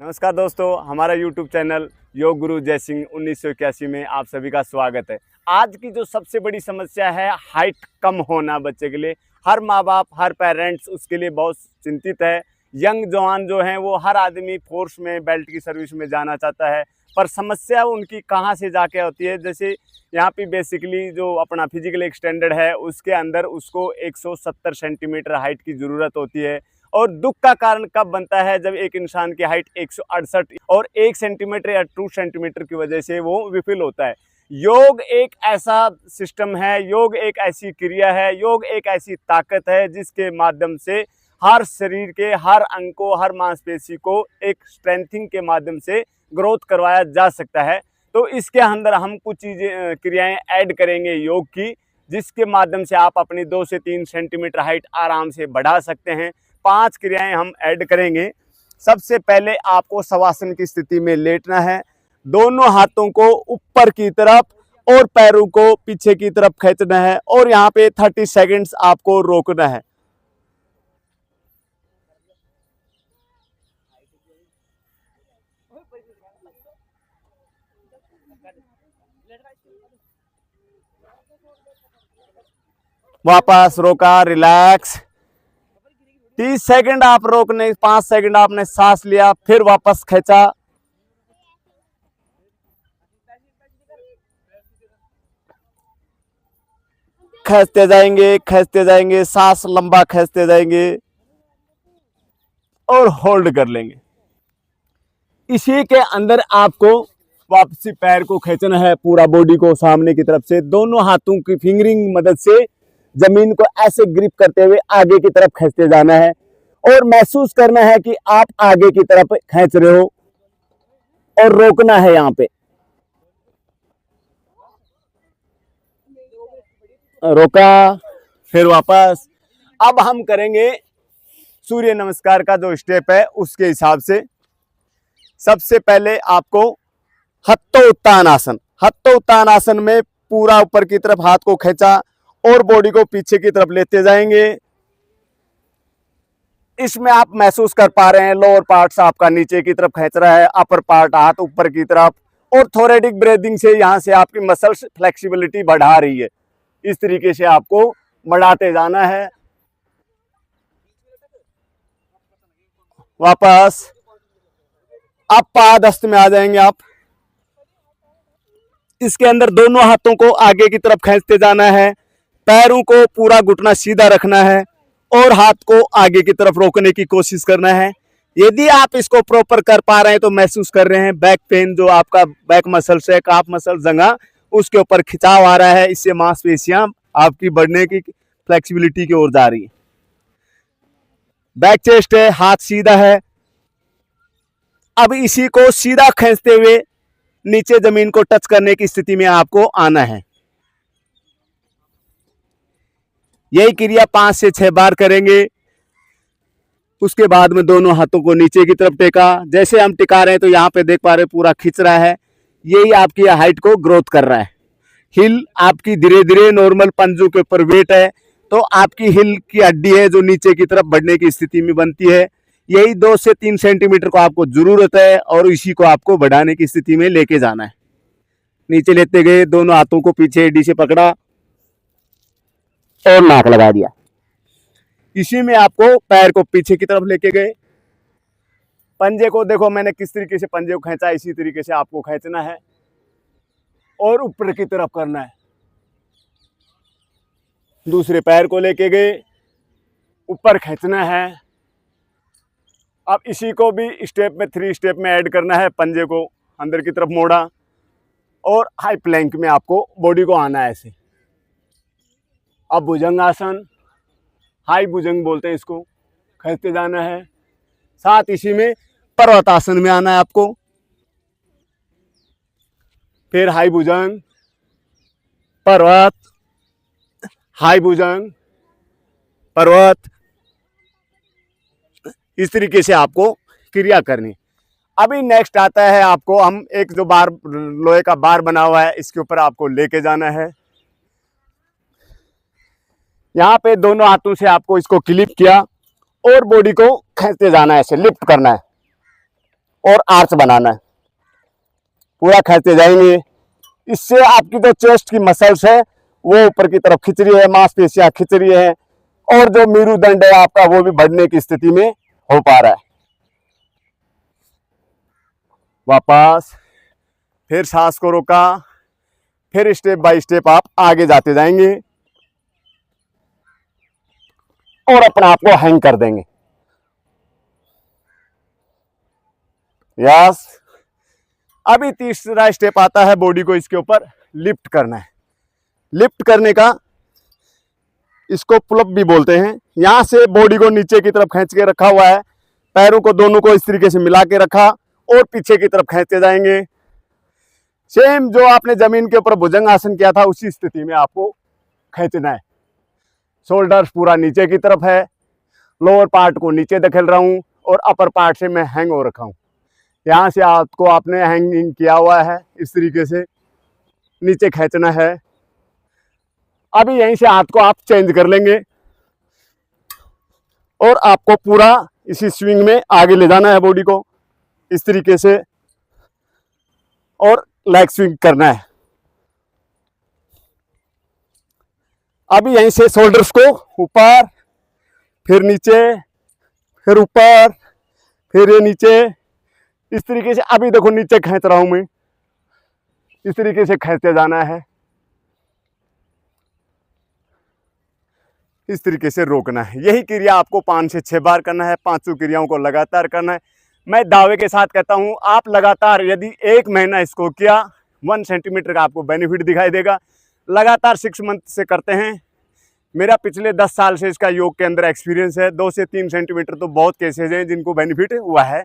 नमस्कार दोस्तों, हमारा YouTube चैनल योग गुरु जय सिंह 1981 में आप सभी का स्वागत है। आज की जो सबसे बड़ी समस्या है हाइट कम होना बच्चे के लिए, हर माँ बाप हर पेरेंट्स उसके लिए बहुत चिंतित है। यंग जवान जो हैं वो हर आदमी फोर्स में बेल्ट की सर्विस में जाना चाहता है, पर समस्या उनकी कहाँ से जाके होती है। जैसे यहाँ पे बेसिकली जो अपना फिजिकल एक स्टैंडर्ड है उसके अंदर उसको 170 सेंटीमीटर हाइट की ज़रूरत होती है। और दुख का कारण कब बनता है, जब एक इंसान की हाइट 168 और 1 सेंटीमीटर या 2 सेंटीमीटर की वजह से वो विफल होता है। योग एक ऐसा सिस्टम है, योग एक ऐसी क्रिया है, योग एक ऐसी ताकत है जिसके माध्यम से हर शरीर के हर अंग को, हर मांसपेशी को एक स्ट्रेंथिंग के माध्यम से ग्रोथ करवाया जा सकता है। तो इसके अंदर हम कुछ चीज़ें क्रियाएं ऐड करेंगे योग की, जिसके माध्यम से आप अपनी 2 से 3 सेंटीमीटर हाइट आराम से बढ़ा सकते हैं। 5 क्रियाएं हम ऐड करेंगे। सबसे पहले आपको शवासन की स्थिति में लेटना है, दोनों हाथों को ऊपर की तरफ और पैरों को पीछे की तरफ खींचना है और यहाँ पे 30 सेकंड्स आपको रोकना है। वापस रोका, रिलैक्स। 30 सेकंड आप रोकने, 5 सेकंड आपने सांस लिया, फिर वापस खींचा, खींचते जाएंगे, सांस लंबा खींचते जाएंगे और होल्ड कर लेंगे। इसी के अंदर आपको वापसी पैर को खींचना है, पूरा बॉडी को सामने की तरफ से, दोनों हाथों की फिंगरिंग मदद से जमीन को ऐसे ग्रिप करते हुए आगे की तरफ खींचते जाना है और महसूस करना है कि आप आगे की तरफ खींच रहे हो और रोकना है यहाँ पे। रोका, फिर वापस। अब हम करेंगे सूर्य नमस्कार का जो स्टेप है उसके हिसाब से। सबसे पहले आपको हत्थो उत्तान आसन, हत्थो उत्तान आसन में पूरा ऊपर की तरफ हाथ को खींचा और बॉडी को पीछे की तरफ लेते जाएंगे। इसमें आप महसूस कर पा रहे हैं लोअर पार्ट्स आपका नीचे की तरफ खींच रहा है, अपर पार्ट हाथ ऊपर की तरफ, और थोरेटिक ब्रीदिंग से यहाँ से आपकी मसल्स फ्लेक्सिबिलिटी बढ़ा रही है। इस तरीके से आपको बढ़ाते जाना है। वापस अब पादहस्त में आ जाएंगे आप। इसके अंदर दोनों हाथों को आगे की तरफ खींचते जाना है, पैरों को पूरा घुटना सीधा रखना है और हाथ को आगे की तरफ रोकने की कोशिश करना है। यदि आप इसको प्रॉपर कर पा रहे हैं तो महसूस कर रहे हैं बैक पेन, जो आपका बैक मसल से काफ मसल जंगा उसके ऊपर खिंचाव आ रहा है, इससे मांसपेशियां आपकी बढ़ने की फ्लेक्सिबिलिटी की ओर जा रही है। बैक चेस्ट है, हाथ सीधा है। अब इसी को सीधा खींचते हुए नीचे जमीन को टच करने की स्थिति में आपको आना है। यही क्रिया 5 से 6 बार करेंगे। उसके बाद में दोनों हाथों को नीचे की तरफ टेका। जैसे हम टिका रहे हैं तो यहाँ पे देख पा रहे हैं पूरा खींच रहा है, यही आपकी हाइट को ग्रोथ कर रहा है। हिल आपकी धीरे धीरे नॉर्मल पंजों के ऊपर वेट है, तो आपकी हिल की हड्डी है जो नीचे की तरफ बढ़ने की स्थिति में बनती है। यही 2 से 3 सेंटीमीटर को आपको जरूरत है और इसी को आपको बढ़ाने की स्थिति में लेके जाना है। नीचे लेते गए, दोनों हाथों को पीछे एडी से पकड़ा और नाक लगा दिया। इसी में आपको पैर को पीछे की तरफ लेके गए। पंजे को देखो मैंने किस तरीके से पंजे को खींचा, इसी तरीके से आपको खींचना है और ऊपर की तरफ करना है। दूसरे पैर को लेके गए, ऊपर खींचना है। अब इसी को भी स्टेप में 3 स्टेप में ऐड करना है। पंजे को अंदर की तरफ मोड़ा और हाई प्लैंक में आपको बॉडी को आना है ऐसे। अब भुजंग आसन, हाई भुजंग बोलते हैं इसको, खींचते जाना है। साथ इसी में पर्वत आसन में आना है आपको। फिर हाई भुजंग, पर्वत, हाई भुजंग, पर्वत। इस तरीके से आपको क्रिया करनी। अभी नेक्स्ट आता है आपको, हम एक जो बार लोहे का बार बना हुआ है इसके ऊपर आपको लेके जाना है। यहाँ पे दोनों हाथों से आपको इसको क्लिप किया और बॉडी को खींचते जाना है, ऐसे लिफ्ट करना है। और आर्च बनाना है। पूरा खींचते जाएंगे। इससे आपकी जो चेस्ट की मसल्स है वो ऊपर की तरफ खिंच रही है, मांसपेशियां खिंच रही है, और जो मेरुदंड है आपका वो भी बढ़ने की स्थिति में हो पा रहा है। वापस फिर सांस को रोका, फिर स्टेप बाय स्टेप आप आगे जाते जाएंगे और अपने आप को हैंग कर देंगे। यस। अभी तीसरा स्टेप आता है, बॉडी को इसके ऊपर लिफ्ट करना है। लिफ्ट करने का, इसको पुलअप भी बोलते हैं। यहां से बॉडी को नीचे की तरफ खींच के रखा हुआ है, पैरों को दोनों को इस तरीके से मिला के रखा और पीछे की तरफ खींचते जाएंगे। सेम जो आपने जमीन के ऊपर भुजंग आसन किया था उसी स्थिति में आपको खींचना है। शोल्डर्स पूरा नीचे की तरफ है, लोअर पार्ट को नीचे धकेल रहा हूं और अपर पार्ट से मैं हैंग हो रखा हूं। यहां से हाथ को आपने हैंगिंग किया हुआ है, इस तरीके से नीचे खींचना है। अभी यहीं से हाथ को आप चेंज कर लेंगे और आपको पूरा इसी स्विंग में आगे ले जाना है बॉडी को इस तरीके से, और लेग स्विंग करना है। अभी यहीं से शोल्डर्स को ऊपर, फिर नीचे, फिर ऊपर, फिर ये नीचे, इस तरीके से। अभी देखो नीचे खींच रहा हूं मैं, इस तरीके से खींचते जाना है, इस तरीके से रोकना है। यही क्रिया आपको 5 से 6 बार करना है। 5 क्रियाओं को लगातार करना है। मैं दावे के साथ कहता हूं, आप लगातार यदि 1 महीना इसको किया, 1 सेंटीमीटर का आपको बेनिफिट दिखाई देगा। लगातार 6 मंथ से करते हैं। मेरा पिछले 10 साल से इसका योग के अंदर एक्सपीरियंस है। 2 से 3 सेंटीमीटर तो बहुत केसेज हैं जिनको बेनिफिट हुआ है।